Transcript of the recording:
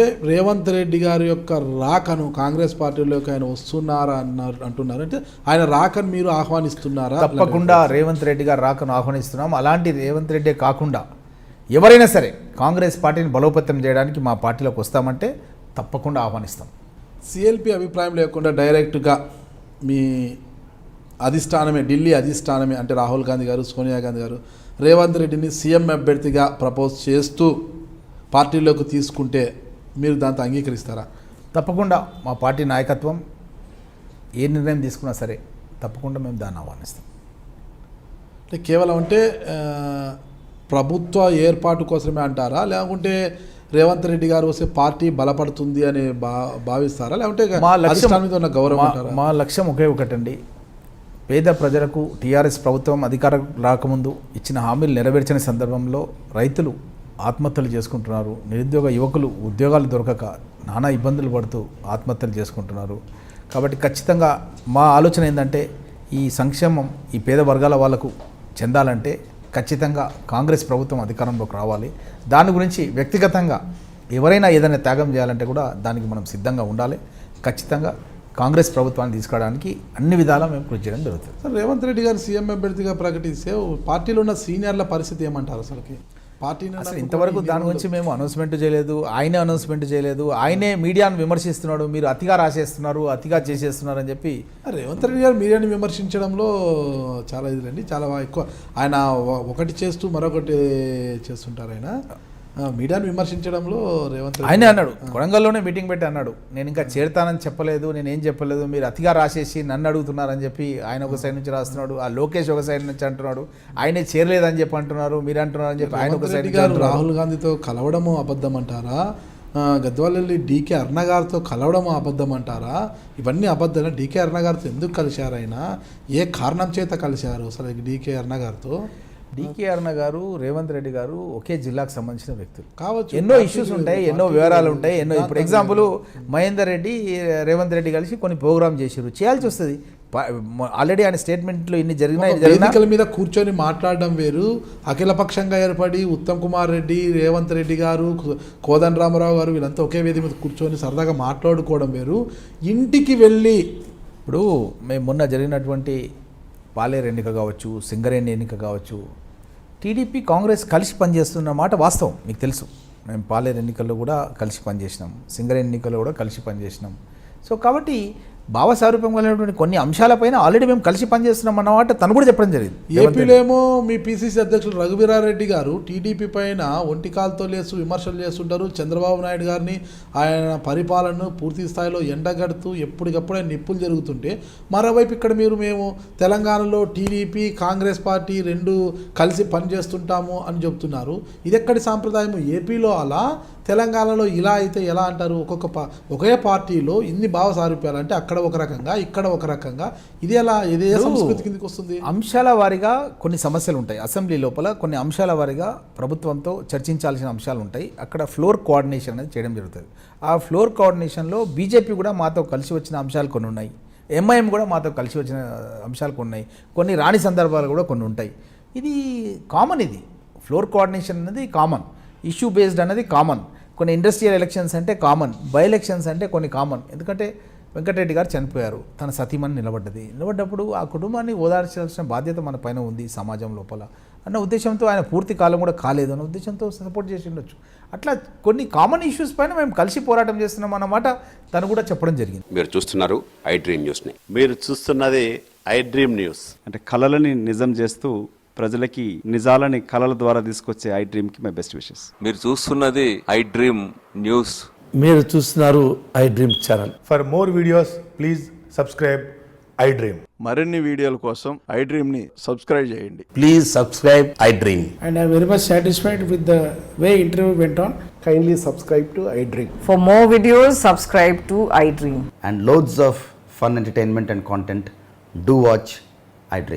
అంటే రేవంత్ రెడ్డి గారి యొక్క రాకను కాంగ్రెస్ పార్టీలోకి ఆయన వస్తున్నారా అంటున్నారు. అంటే ఆయన రాకను మీరు ఆహ్వానిస్తున్నారా? తప్పకుండా రేవంత్ రెడ్డి గారు రాకను ఆహ్వానిస్తున్నాం. అలాంటి రేవంత్ రెడ్డి కాకుండా ఎవరైనా సరే కాంగ్రెస్ పార్టీని బలోపేతం చేయడానికి మా పార్టీలోకి వస్తామంటే తప్పకుండా ఆహ్వానిస్తాం. సిఎల్పి అభిప్రాయం లేకుండా డైరెక్ట్గా మీ అధిష్టానమే, ఢిల్లీ అధిష్టానమే అంటే రాహుల్ గాంధీ గారు, సోనియా గాంధీ గారు రేవంత్ రెడ్డిని సీఎం అభ్యర్థిగా ప్రపోజ్ చేస్తూ పార్టీలోకి తీసుకుంటే మీరు దాంతో అంగీకరిస్తారా? తప్పకుండా మా పార్టీ నాయకత్వం ఏ నిర్ణయం తీసుకున్నా సరే తప్పకుండా మేము దాన్ని ఆహ్వానిస్తాం. అంటే కేవలం అంటే ప్రభుత్వ ఏర్పాటు కోసమే అంటారా, లేకుంటే రేవంత్ రెడ్డి గారు వస్తే పార్టీ బలపడుతుంది అని భావిస్తారా, లేకుంటే మా లక్ష్యం ఒకే ఒకటండి. పేద ప్రజలకు టీఆర్ఎస్ ప్రభుత్వం అధికారం రాకముందు ఇచ్చిన హామీలు నెరవేర్చిన సందర్భంలో రైతులు ఆత్మహత్యలు చేసుకుంటున్నారు, నిరుద్యోగ యువకులు ఉద్యోగాలు దొరకక నానా ఇబ్బందులు పడుతూ ఆత్మహత్యలు చేసుకుంటున్నారు. కాబట్టి ఖచ్చితంగా మా ఆలోచన ఏంటంటే ఈ సంక్షేమం ఈ పేద వర్గాల వాళ్ళకు చెందాలంటే ఖచ్చితంగా కాంగ్రెస్ ప్రభుత్వం అధికారంలోకి రావాలి. దాని గురించి వ్యక్తిగతంగా ఎవరైనా ఏదైనా త్యాగం చేయాలంటే కూడా దానికి మనం సిద్ధంగా ఉండాలి. ఖచ్చితంగా కాంగ్రెస్ ప్రభుత్వాన్ని తీసుకోవడానికి అన్ని విధాలా మేము కృషి చేయడం జరుగుతుంది. సార్, రేవంత్ రెడ్డి గారు సీఎం అభ్యర్థిగా ప్రకటిస్తే పార్టీలో ఉన్న సీనియర్ల పరిస్థితి ఏమంటారు? అసలు ఇంతవరకు దాని గురించి మేము అనౌన్స్మెంట్ చేయలేదు, ఆయనే అనౌన్స్మెంట్ చేయలేదు. ఆయనే మీడియాను విమర్శిస్తున్నాడు, మీరు అతిగా రాసేస్తున్నారు, అతిగా చేసేస్తున్నారు అని చెప్పి. రేవంత్ రెడ్డి గారు మీడియాని విమర్శించడంలో చాలా ఇదిలేండి, చాలా ఎక్కువ. ఆయన ఒకటి చేస్తూ మరొకటి చేస్తుంటారు. ఆయన మీడియాను విమర్శించడంలో రేవంత్ రెడ్డి ఆయనే అన్నాడు, కొడంగల్లోనే మీటింగ్ పెట్టి అన్నాడు, నేను ఇంకా చేరుతానని చెప్పలేదు, నేనేం చెప్పలేదు, మీరు అతిగా రాసేసి నన్ను అడుగుతున్నారని చెప్పి ఆయన ఒక సైడ్ నుంచి రాస్తున్నాడు. ఆ లోకేష్ ఒక సైడ్ నుంచి అంటున్నాడు, ఆయనే చేరలేదని చెప్పి అంటున్నారు, మీరు అంటున్నారు అని చెప్పి ఆయన ఒక సైడ్ నుంచి. రాహుల్ గాంధీతో కలవడము అబద్ధం అంటారా? గద్వాలెల్లి డీకే అరుణ గారితో కలవడము అబద్ధం అంటారా? ఇవన్నీ అబద్ధాలు. డీకే అరుణ గారితో ఎందుకు కలిశారు? ఆయన ఏ కారణం చేత కలిశారు అసలు డీకే అరుణ గారితో? డీకే అరుణ గారు, రేవంత్ రెడ్డి గారు ఒకే జిల్లాకు సంబంధించిన వ్యక్తులు కావచ్చు. ఎన్నో ఇష్యూస్ ఉంటాయి, ఎన్నో వివరాలు ఉంటాయి, ఎన్నో. ఇప్పుడు ఎగ్జాంపుల్ మహేందర్ రెడ్డి రేవంత్ రెడ్డి కలిసి కొన్ని ప్రోగ్రామ్ చేశారు, చేయాల్సి వస్తుంది. ఆల్రెడీ ఆయన స్టేట్మెంట్లో ఇన్ని వేదికల మీద కూర్చొని మాట్లాడడం వేరు, అఖిలపక్షంగా ఏర్పడి ఉత్తమ్ కుమార్ రెడ్డి, రేవంత్ రెడ్డి గారు, కోదండ రామారావు గారు వీళ్ళంతా ఒకే వేదిక మీద కూర్చొని సరదాగా మాట్లాడుకోవడం వేరు. ఇంటికి వెళ్ళి ఇప్పుడు మేము మొన్న జరిగినటువంటి పాలేరు ఎన్నిక కావచ్చు, సింగరేణి ఎన్నిక కావచ్చు, టీడీపీ కాంగ్రెస్ కలిసి పనిచేస్తున్న మాట వాస్తవం, మీకు తెలుసు. మేము పాలేరు ఎన్నికల్లో కూడా కలిసి పనిచేసినాం, సింగరేణి ఎన్నికల్లో కూడా కలిసి పనిచేసినాం. సో కాబట్టి భావసారూప్యం కలిగినటువంటి కొన్ని అంశాలపైన ఆల్రెడీ మేము కలిసి పనిచేస్తున్నాం అన్నమాట తను కూడా చెప్పడం జరిగింది. ఏపీలో ఏమో మీ పిసిసి అధ్యక్షులు రఘువీరారెడ్డి గారు టీడీపీ పైన ఒంటికాలతో లేసు విమర్శలు చేస్తుంటారు. చంద్రబాబు నాయుడు గారిని ఆయన పరిపాలనను పూర్తి స్థాయిలో ఎండగడుతూ ఎప్పటికప్పుడు ఆయన నిప్పులు జరుగుతుంటే, మరోవైపు ఇక్కడ మేము తెలంగాణలో టీడీపీ కాంగ్రెస్ పార్టీ రెండు కలిసి పనిచేస్తుంటాము అని చెప్తున్నారు. ఇది ఎక్కడి సాంప్రదాయం? ఏపీలో అలా, తెలంగాణలో ఇలా అయితే ఎలా అంటారు? ఒకే పార్టీలో ఇన్ని భావ సారూప్యాలంటే అక్కడ ఒక రకంగా, ఇక్కడ ఒక రకంగా, ఇది ఎలా, ఇదే సంస్కృతి కిందకి వస్తుంది? అంశాల వారీగా కొన్ని సమస్యలు ఉంటాయి. అసెంబ్లీ లోపల కొన్ని అంశాల వారీగా ప్రభుత్వంతో చర్చించాల్సిన అంశాలు ఉంటాయి. అక్కడ ఫ్లోర్ కోఆర్డినేషన్ అనేది చేయడం జరుగుతుంది. ఆ ఫ్లోర్ కోఆర్డినేషన్లో బీజేపీ కూడా మాతో కలిసి వచ్చిన అంశాలు కొన్ని ఉన్నాయి, ఎంఐఎం కూడా మాతో కలిసి వచ్చిన అంశాలు కొన్ని ఉన్నాయి, కొన్ని రాని సందర్భాలు కూడా కొన్ని ఉంటాయి. ఇది కామన్. ఇది ఫ్లోర్ కోఆర్డినేషన్ అనేది కామన్, ఇష్యూ బేస్డ్ అనేది కామన్. కొన్ని ఇండస్ట్రియల్ ఎలక్షన్స్ అంటే కామన్, బై ఎలక్షన్స్ అంటే కొన్ని కామన్. ఎందుకంటే వెంకటరెడ్డి గారు చనిపోయారు, తన సతీమణి నిలబడ్డప్పుడు ఆ కుటుంబాన్ని ఓదార్చాల్సిన బాధ్యత మన పైన ఉంది సమాజం లోపల అన్న ఉద్దేశంతో, ఆయన పూర్తి కాలం కూడా కాలేదు అన్న ఉద్దేశంతో సపోర్ట్ చేసి ఉండొచ్చు. అట్లా కొన్ని కామన్ ఇష్యూస్ పైన మేము కలిసి పోరాటం చేస్తున్నాం అన్నమాట తను కూడా చెప్పడం జరిగింది. మీరు చూస్తున్నారు ఐ డ్రీమ్ న్యూస్ని. మీరు చూస్తున్నది ఐ డ్రీమ్ న్యూస్. అంటే కళలని నిజం చేస్తూ ప్రజలకి నిజాలని కళల ద్వారా తీసుకొచ్చే ఐ డ్రీమ్కి మై బెస్ట్ విషెస్. మీరు చూస్తున్నది ఐ డ్రీమ్ న్యూస్. మీరు చూస్తున్నారు I dream channel. For more videos please subscribe I dream. మరిన్ని వీడియోల కోసం ఐ డ్రీమ్ ని సబ్స్క్రైబ్ చేయండి. Please subscribe I dream. And I am very much satisfied with the way interview went on. Kindly subscribe to I Dream. For more videos, subscribe to I Dream. And loads of fun entertainment and content. Do watch I Dream.